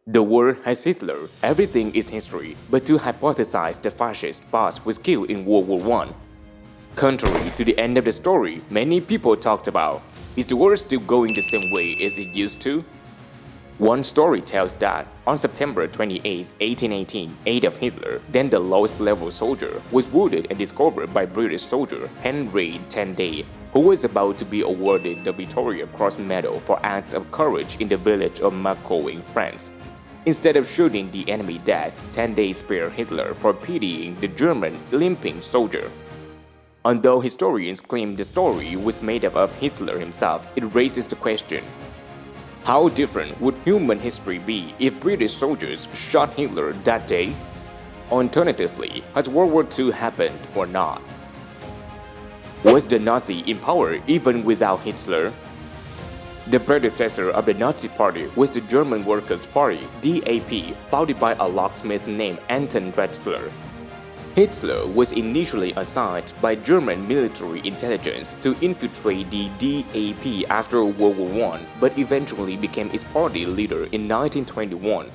The world has Hitler, everything is history, but to hypothesize the fascist boss was killed in World War I. Contrary to the end of the story many people talked about, is the world still going the same way as it used to? One story tells that on September 28, 1818, Adolf Hitler, then the lowest-level soldier, was wounded and discovered by British soldier Henry Tenday, who was about to be awarded the Victoria Cross Medal for acts of courage in the village of Marcoux in France. Instead of shooting the enemy dead, Tenday spared Hitler for pitying the German limping soldier. Although historians claim the story was made up of Hitler himself, it raises the question: how different would human history be if British soldiers shot Hitler that day? Alternatively, has World War II happened or not? Was the Nazi in power even without Hitler? The predecessor of the Nazi Party was the German Workers' Party, DAP, founded by a locksmith named Anton Drexler. Hitler was initially assigned by German military intelligence to infiltrate the DAP after World War I, but eventually became its party leader in 1921.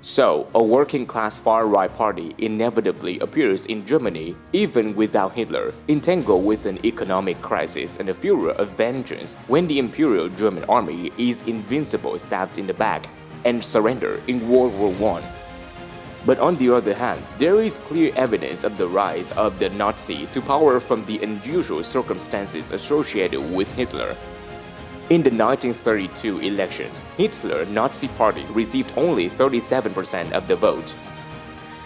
So, a working-class far-right party inevitably appears in Germany, even without Hitler, entangled with an economic crisis and a furor of vengeance when the Imperial German Army is invincible, stabbed in the back, and surrendered in World War I. But on the other hand, there is clear evidence of the rise of the Nazi to power from the unusual circumstances associated with Hitler. In the 1932 elections, Hitler's Nazi Party received only 37% of the vote.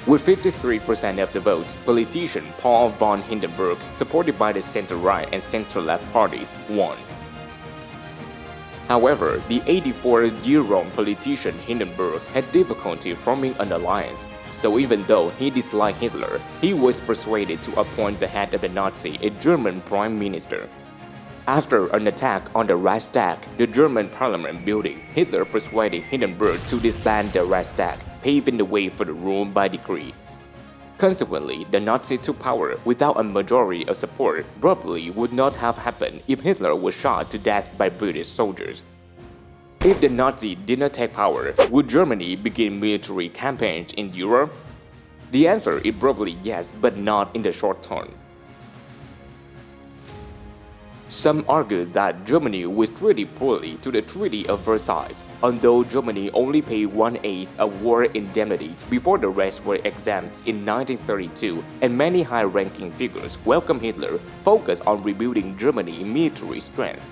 With 53% of the votes, politician Paul von Hindenburg, supported by the center-right and center-left parties, won. However, the 84-year-old politician Hindenburg had difficulty forming an alliance, so even though he disliked Hitler, he was persuaded to appoint the head of the Nazi, a German prime minister. After an attack on the Reichstag, the German parliament building, Hitler persuaded Hindenburg to disband the Reichstag, paving the way for the rule by decree. Consequently, the Nazis took power without a majority of support. Probably would not have happened if Hitler was shot to death by British soldiers. If the Nazis did not take power, would Germany begin military campaigns in Europe? The answer is probably yes, but not in the short term. Some argue that Germany was treated poorly to the Treaty of Versailles, although Germany only paid 1/8 of war indemnities before the rest were exempt in 1932, and many high-ranking figures welcomed Hitler, focused on rebuilding Germany's military strength.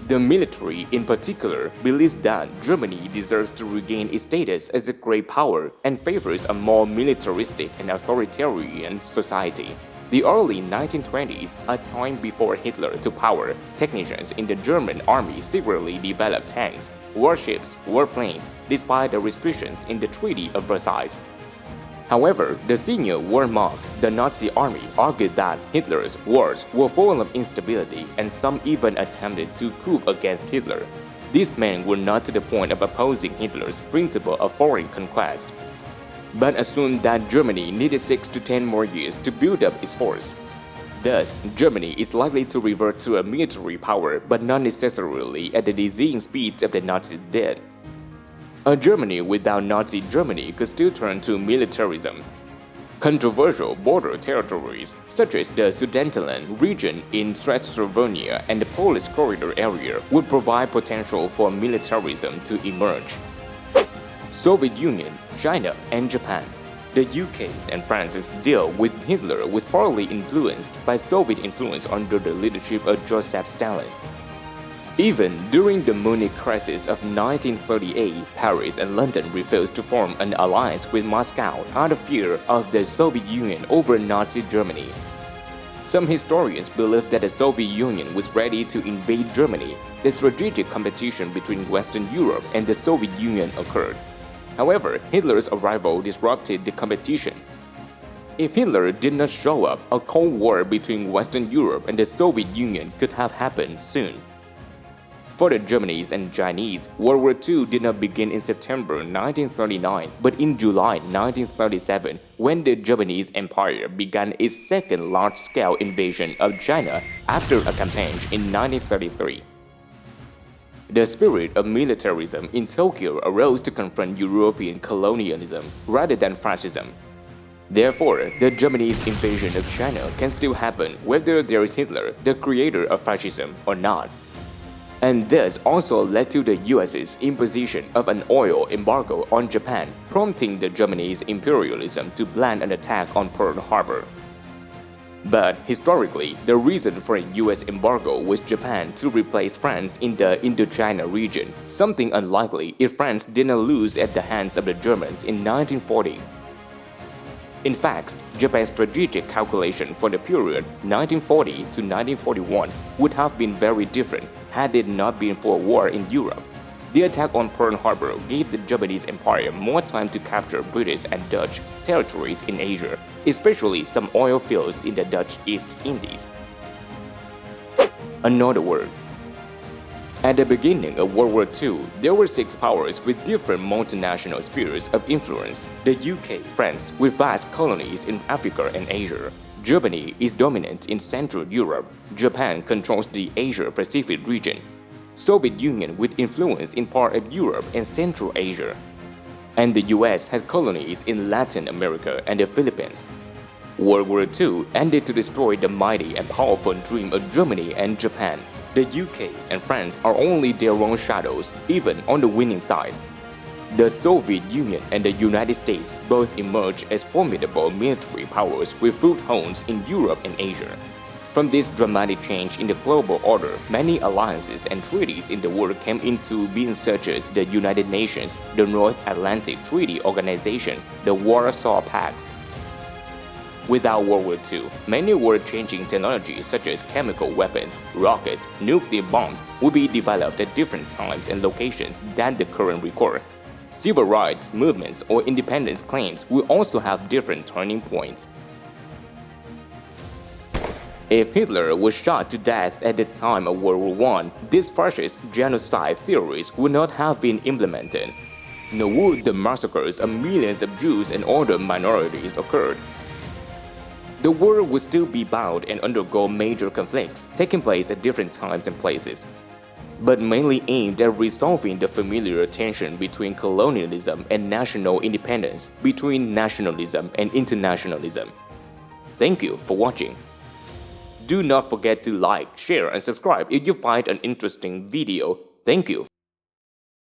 The military, in particular, believes that Germany deserves to regain its status as a great power and favors a more militaristic and authoritarian society. The early 1920s, a time before Hitler took power, technicians in the German army secretly developed tanks, warships, warplanes, despite the restrictions in the Treaty of Versailles. However, the senior Wehrmacht, the Nazi army, argued that Hitler's wars were full of instability, and some even attempted to coup against Hitler. These men were not to the point of opposing Hitler's principle of foreign conquest, but assumed that Germany needed 6 to 10 more years to build up its force. Thus, Germany is likely to revert to a military power, but not necessarily at the dizzying speed of the Nazis did. A Germany without Nazi Germany could still turn to militarism. Controversial border territories, such as the Sudetenland region in Transylvania and the Polish Corridor area, would provide potential for militarism to emerge. Soviet Union, China, and Japan. The UK and France's deal with Hitler was partly influenced by Soviet influence under the leadership of Joseph Stalin. Even during the Munich crisis of 1938, Paris and London refused to form an alliance with Moscow out of fear of the Soviet Union over Nazi Germany. Some historians believe that the Soviet Union was ready to invade Germany. The strategic competition between Western Europe and the Soviet Union occurred. However, Hitler's arrival disrupted the competition. If Hitler did not show up, a Cold War between Western Europe and the Soviet Union could have happened soon. For the Japanese and Chinese, World War II did not begin in September 1939, but in July 1937, when the Japanese Empire began its second large-scale invasion of China after a campaign in 1933. The spirit of militarism in Tokyo arose to confront European colonialism rather than fascism. Therefore, the Japanese invasion of China can still happen whether there is Hitler, the creator of fascism, or not. And this also led to the US's imposition of an oil embargo on Japan, prompting the Japanese imperialism to plan an attack on Pearl Harbor. But historically, the reason for a US embargo was Japan to replace France in the Indochina region, something unlikely if France didn't lose at the hands of the Germans in 1940. In fact, Japan's strategic calculation for the period 1940 to 1941 would have been very different had it not been for a war in Europe. The attack on Pearl Harbor gave the Japanese Empire more time to capture British and Dutch territories in Asia, especially some oil fields in the Dutch East Indies. Another word. At the beginning of World War II, there were 6 powers with different multinational spheres of influence. The UK, France, with vast colonies in Africa and Asia. Germany is dominant in Central Europe. Japan controls the Asia-Pacific region. Soviet Union with influence in part of Europe and Central Asia. And the US has colonies in Latin America and the Philippines. World War II ended to destroy the mighty and powerful dream of Germany and Japan. The UK and France are only their own shadows, even on the winning side. The Soviet Union and the United States both emerged as formidable military powers with footholds in Europe and Asia. From this dramatic change in the global order, many alliances and treaties in the world came into being such as the United Nations, the North Atlantic Treaty Organization, the Warsaw Pact. Without World War II, many world-changing technologies such as chemical weapons, rockets, nuclear bombs would be developed at different times and locations than the current record. Civil rights movements or independence claims will also have different turning points. If Hitler was shot to death at the time of World War I, these fascist genocide theories would not have been implemented, nor would the massacres of millions of Jews and other minorities occurred. The world would still be bound and undergo major conflicts, taking place at different times and places, but mainly aimed at resolving the familiar tension between colonialism and national independence, between nationalism and internationalism. Thank you for watching. Do not forget to like, share, and subscribe if you find an interesting video. Thank you.